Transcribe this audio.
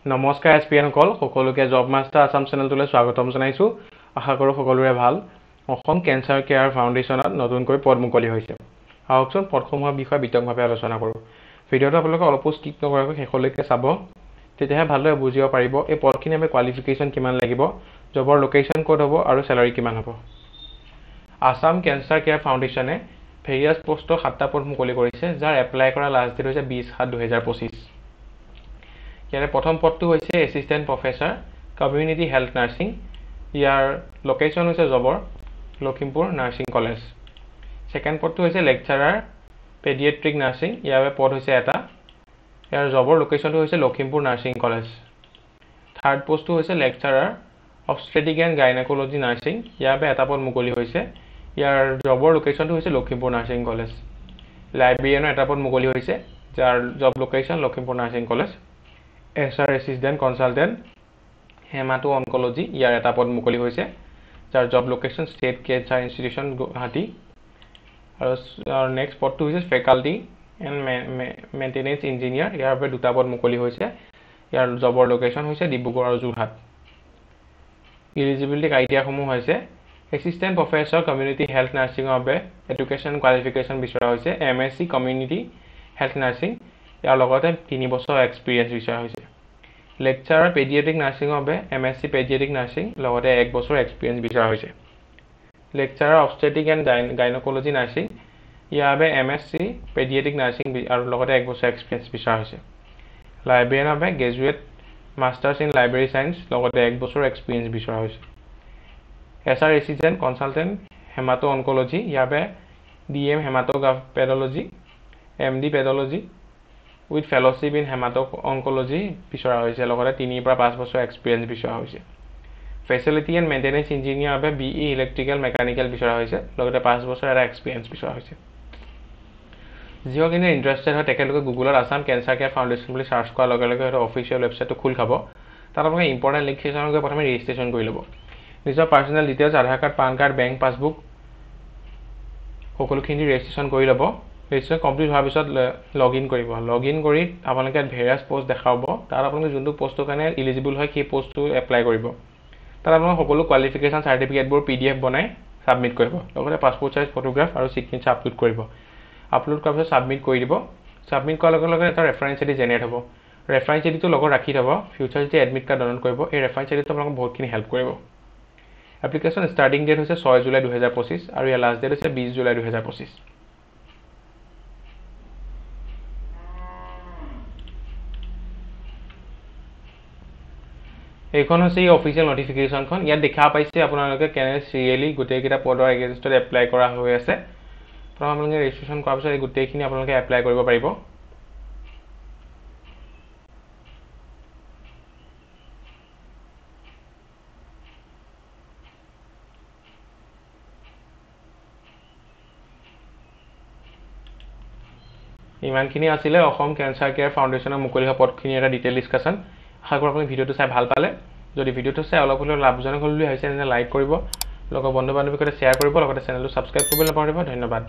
নমস্কাৰ এছপিএনসকল সকলোকে job master Assam চেনেলটোলৈ স্বাগতম জনাইছোঁ। আশা কৰোঁ সকলোৰে ভাল। অসম কেঞ্চাৰ কেয়াৰ ফাউণ্ডেশ্যনত নতুনকৈ পদ মুকলি হৈছে। আহকচোন পদসমূহৰ বিষয়ে বিতংভাৱে আলোচনা কৰোঁ। ভিডিঅ'টো আপোনালোকে অলপো স্কিপ নকৰাকৈ শেষলৈকে চাব, তেতিয়াহে ভালদৰে বুজিব পাৰিব এই পদখিনিৰ বাবে কোৱালিফিকেশ্যন কিমান লাগিব, জবৰ লোকেশ্যন ক'ত হ'ব আৰু চেলাৰী কিমান হ'ব। আসাম কেঞ্চাৰ কেয়াৰ ফাউণ্ডেশ্যনে ভেৰিয়াছ পোষ্টৰ 7টা পদ মুকলি কৰিছে, যাৰ এপ্লাই কৰা লাষ্ট ডেট হৈছে 20/7/2025। ইয়াৰে প্ৰথম পদটো হৈছে assistant professor community health nursing. ইয়াৰ লোকেশ্যন হৈছে জবৰ লখিমপুৰ নাৰ্ছিং কলেজ। ছেকেণ্ড পদটো হৈছে লেকচাৰাৰ পেডিয়েট্ৰিক নাৰ্ছিং। ইয়াৰ পদ হৈছে এটা। ইয়াৰ জবৰ লোকেশ্যনটো হৈছে লখিমপুৰ নাৰ্ছিং কলেজ। থাৰ্ড পষ্টটো হৈছে লেকচাৰাৰ অবষ্টেটিক এণ্ড গাইনেকলজি নাৰ্ছিং। ইয়াৰ বাবে এটা পদ মুকলি হৈছে। ইয়াৰ জবৰ লোকেশ্যনটো হৈছে লখিমপুৰ নাৰ্ছিং কলেজ। লাইব্ৰেৰিয়ানৰ এটা পদ মুকলি হৈছে, যাৰ job location Lakhimpur nursing college. SR assistant consultant hemato oncology. ইয়াৰ এটা পদ মুকলি হৈছে, যাৰ job location state cancer institution Guwahati. আৰু নেক্সট পদটো হৈছে ফেকাল্টি এণ্ড মেইনটেনেন্স ইঞ্জিনিয়াৰ। ইয়াৰ বাবে দুটা পদ মুকলি হৈছে। ইয়াৰ জবৰ লোকেশ্যন হৈছে ডিব্ৰুগড় আৰু যোৰহাট। ইলিজিবিলিটি ক্ৰাইটেৰিয়াসমূহ হৈছে এছিষ্টেণ্ট প্ৰফেচাৰ কমিউনিটি হেল্থ নাৰ্ছিঙৰ বাবে এডুকেশ্যন কোৱালিফিকেশ্যন বিচৰা হৈছে MSc কমিউনিটি হেল্থ নাৰ্ছিং। ইয়াৰ লগতে 3 বছৰ এক্সপিৰিয়েঞ্চ বিচৰা হৈছে। লেকচাৰাৰ পেডিয়েট্ৰিক নাৰ্ছিঙৰ বাবে MSc পেডিয়েট্ৰিক নাৰ্ছিং লগতে 1 বছৰ এক্সপিৰিয়েঞ্চ বিচৰা হৈছে। লেকচাৰাৰ অবষ্টেটিক এণ্ড গাইনকলজি নাৰ্ছিং, ইয়াৰ বাবে MSc পেডিয়েট্ৰিক নাৰ্ছিং আৰু লগতে 1 বছৰ এক্সপিৰিয়েঞ্চ বিচৰা হৈছে। লাইব্ৰেৰিয়ানৰ বাবে graduate masters in library science লগতে 1 বছৰ এক্সপিৰিয়েঞ্চ বিচৰা হৈছে। এছআৰ এছিষ্টেণ্ট কনচালটেণ্ট হেমাটো অনকলজি, ইয়াৰ বাবে DM hematopathology MD pathology with fellowship in hemato oncology বিচৰা হৈছে, লগতে 3 পৰা 5 বছৰ এক্সপিৰিয়েঞ্চ বিচৰা হৈছে। ফেচিলিটি এণ্ড মেইনটেনেন্স ইঞ্জিনিয়াৰৰ বাবে BE ইলেক্ট্ৰিকেল মেকানিকেল বিচৰা হৈছে, লগতে 5 বছৰ এটা এক্সপিৰিয়েঞ্চ বিচৰা হৈছে। যিসকলে ইণ্টাৰেষ্টেড হয় তেখেতলোকে গুগলত আসাম কেঞ্চাৰ কেয়াৰ ফাউণ্ডেশ্যন বুলি চাৰ্চ কৰাৰ লগে লগে হয়তো অফিচিয়েল ৱেবছাইটটো খোল খাব। তাত আপোনালোকে ইম্পৰ্টেণ্ট লিংককেইখনত গৈ প্ৰথমে ৰেজিষ্ট্ৰেশ্যন কৰি ল'ব। নিজৰ personal details Aadhaar card, PAN card, bank passbook সকলোখিনি ৰেজিষ্ট্ৰেশ্যন কৰি ল'ব। ৰেজিষ্ট্ৰেশ্যন কমপ্লিট হোৱাৰ পিছত লগ ইন কৰিব। লগ ইন কৰি আপোনালোকে ভেৰিয়াছ পষ্ট দেখাব। তাত আপোনালোকে যোনটো পষ্টৰ কাৰণে ইলিজিবল হয় সেই পষ্টটো এপ্লাই কৰিব। তাত আপোনালোকে সকলো কোৱালিফিকেশ্যন চাৰ্টিফিকেটবোৰ PDF বনাই ছাবমিট কৰিব, লগতে পাছপৰ্ট চাইজ ফটোগ্ৰাফ আৰু ছিগনেচাৰ আপলোড কৰিব। আপলোড কৰাৰ পিছত ছাবমিট কৰি দিব। ছাবমিট কৰাৰ লগে লগে এটা ৰেফাৰেঞ্চ আইডি জেনেৰেট হ'ব। ৰেফাৰেঞ্চ আইডিটো লগত ৰাখি থ'ব। ফিউচাৰ যেতিয়া এডমিট কাৰ্ড ডাউনলোড কৰিব, এই ৰেফাৰেঞ্চ আইডিটো আপোনালোকক বহুতখিনি হেল্প কৰিব। এপ্লিকেশ্যন ষ্টাৰ্টিং ডেট হৈছে 6 জুলাই 2025 আৰু ইয়াৰ লাষ্ট ডেট হৈছে 20 জুলাই 2025। এইখন হৈছে এই অফিচিয়েল নটিফিকেশ্যনখন। ইয়াত দেখা পাইছে আপোনালোকে কেনে চিৰিয়েলি গোটেইকেইটা পদৰ এগেইনষ্টত এপ্লাই কৰা হৈ আছে। প্ৰথম আপোনালোকে ৰেজিষ্ট্ৰেশ্যন কৰাৰ পিছত এই গোটেইখিনি আপোনালোকে এপ্লাই কৰিব পাৰিব। ইমানখিনি আছিলে অসম কেঞ্চাৰ কেয়াৰ ফাউণ্ডেশ্যনৰ মুকলি হোৱা পদখিনিৰ এটা ডিটেইল ডিছকাশ্যন। আশা কৰোঁ আপুনি ভিডিঅ'টো চাই ভাল পালে। যদি ভিডিঅ'টো চাই অলপ হ'লেও লাভজনক হ'ল বুলি ভাবিছে তেন্তে লাইক কৰিব, লগৰ বন্ধু বান্ধৱীৰ সৈতে শ্বেয়াৰ কৰিব, লগতে চেনেলটো ছাবস্ক্ৰাইব কৰিবলৈ নাপাহৰিব। ধন্যবাদ।